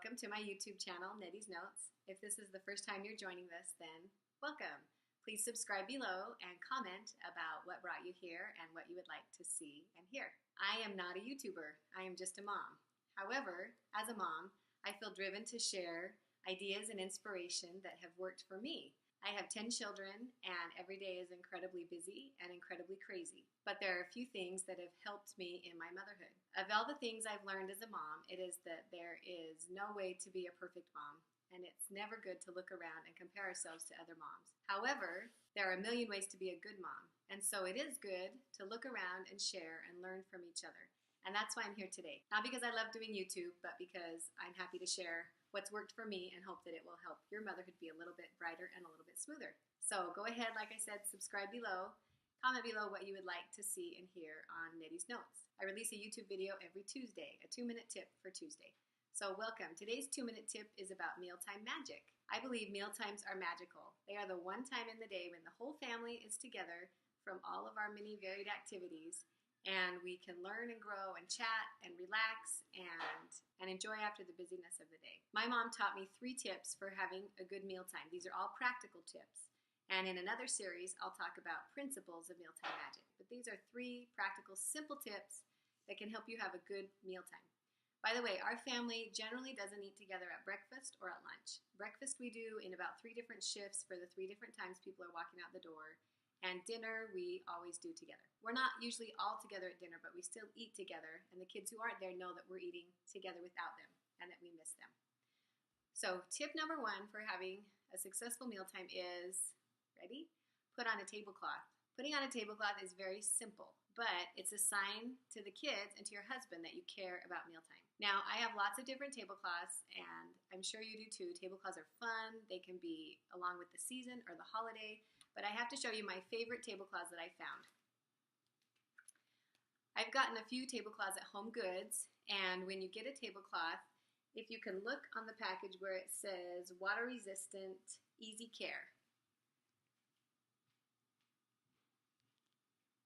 Welcome to my YouTube channel, Nettie's Notes. If this is the first time you're joining this, then welcome. Please subscribe below and comment about what brought you here and what you would like to see and hear. I am not a YouTuber. I am just a mom. However, as a mom, I feel driven to share ideas and inspiration that have worked for me. I have 10 children, and every day is incredibly busy and incredibly crazy. But there are a few things that have helped me in my motherhood. Of all the things I've learned as a mom, it is that there is no way to be a perfect mom, and it's never good to look around and compare ourselves to other moms. However, there are a million ways to be a good mom, and so it is good to look around and share and learn from each other. And that's why I'm here today. Not because I love doing YouTube, but because I'm happy to share what's worked for me and hope that it will help your motherhood be a little bit brighter and a little bit smoother. So go ahead, like I said, subscribe below, comment below what you would like to see and hear on Nettie's Notes. I release a YouTube video every Tuesday, a 2-minute tip for Tuesday. So welcome. Today's 2-minute tip is about mealtime magic. I believe mealtimes are magical. They are the one time in the day when the whole family is together from all of our many varied activities, and we can learn and grow and chat and relax and enjoy after the busyness of the day. My mom taught me 3 tips for having a good mealtime. These are all practical tips. And in another series, I'll talk about principles of mealtime magic. But these are 3 practical, simple tips that can help you have a good mealtime. By the way, our family generally doesn't eat together at breakfast or at lunch. Breakfast we do in about 3 different shifts for the 3 different times people are walking out the door. And dinner, we always do together. We're not usually all together at dinner, but we still eat together. And the kids who aren't there know that we're eating together without them and that we miss them. So tip number 1 for having a successful mealtime is, ready? Put on a tablecloth. Putting on a tablecloth is very simple, but it's a sign to the kids and to your husband that you care about mealtime. Now, I have lots of different tablecloths, and I'm sure you do too. Tablecloths are fun. They can be along with the season or the holiday. But I have to show you my favorite tablecloths that I found. I've gotten a few tablecloths at Home Goods, and when you get a tablecloth, if you can look on the package where it says water resistant, easy care.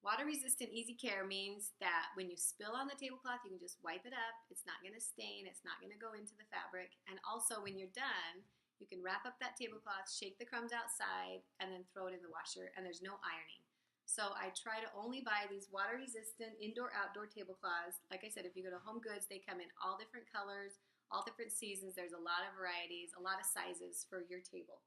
Water resistant, easy care means that when you spill on the tablecloth, you can just wipe it up. It's not going to stain. It's not going to go into the fabric. And also when you're done, you can wrap up that tablecloth, shake the crumbs outside, and then throw it in the washer, and there's no ironing. So I try to only buy these water-resistant indoor-outdoor tablecloths. Like I said, if you go to Home Goods, they come in all different colors, all different seasons. There's a lot of varieties, a lot of sizes for your table.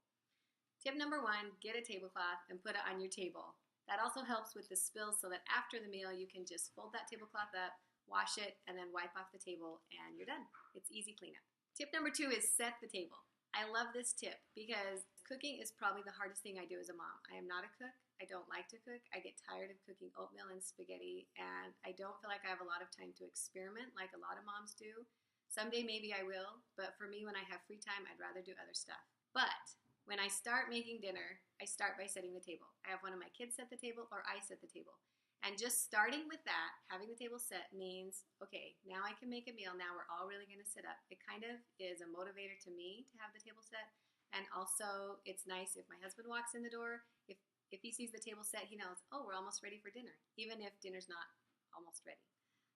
Tip number 1, get a tablecloth and put it on your table. That also helps with the spills so that after the meal, you can just fold that tablecloth up, wash it, and then wipe off the table, and you're done. It's easy cleanup. Tip number 2 is set the table. I love this tip because cooking is probably the hardest thing I do as a mom. I am not a cook. I don't like to cook. I get tired of cooking oatmeal and spaghetti, and I don't feel like I have a lot of time to experiment like a lot of moms do. Someday maybe I will, but for me, when I have free time, I'd rather do other stuff. But when I start making dinner, I start by setting the table. I have one of my kids set the table, or I set the table. And just starting with that, having the table set means, okay, now I can make a meal. Now we're all really going to sit up. It kind of is a motivator to me to have the table set. And also, it's nice if my husband walks in the door. If he sees the table set, he knows, oh, we're almost ready for dinner, even if dinner's not almost ready.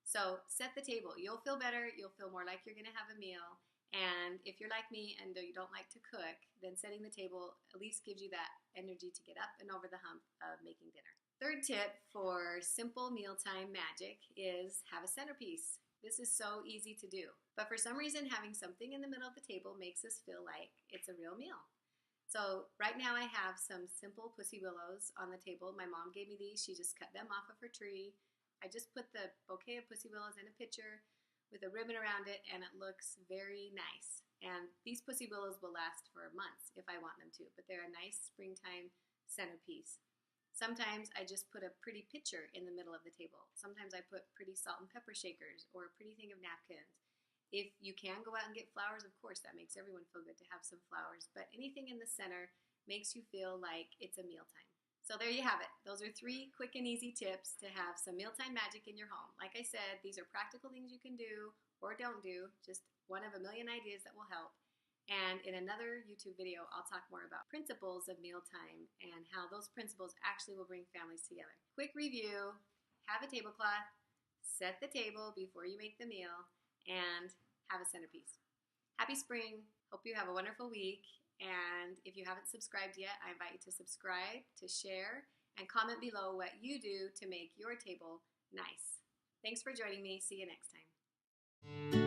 So set the table. You'll feel better. You'll feel more like you're going to have a meal. And if you're like me and you don't like to cook, then setting the table at least gives you that energy to get up and over the hump of making dinner. Third tip for simple mealtime magic is have a centerpiece. This is so easy to do. But for some reason, having something in the middle of the table makes us feel like it's a real meal. So right now I have some simple pussy willows on the table. My mom gave me these. She just cut them off of her tree. I just put the bouquet of pussy willows in a pitcher with a ribbon around it, and it looks very nice. And these pussy willows will last for months if I want them to, but they're a nice springtime centerpiece. Sometimes I just put a pretty pitcher in the middle of the table. Sometimes I put pretty salt and pepper shakers or a pretty thing of napkins. If you can go out and get flowers, of course, that makes everyone feel good to have some flowers. But anything in the center makes you feel like it's a mealtime. So there you have it. Those are 3 quick and easy tips to have some mealtime magic in your home. Like I said, these are practical things you can do or don't do, just one of a million ideas that will help. And in another YouTube video, I'll talk more about principles of mealtime and how those principles actually will bring families together. Quick review, have a tablecloth, set the table before you make the meal, and have a centerpiece. Happy spring. Hope you have a wonderful week. And if you haven't subscribed yet, I invite you to subscribe, to share, and comment below what you do to make your table nice. Thanks for joining me. See you next time.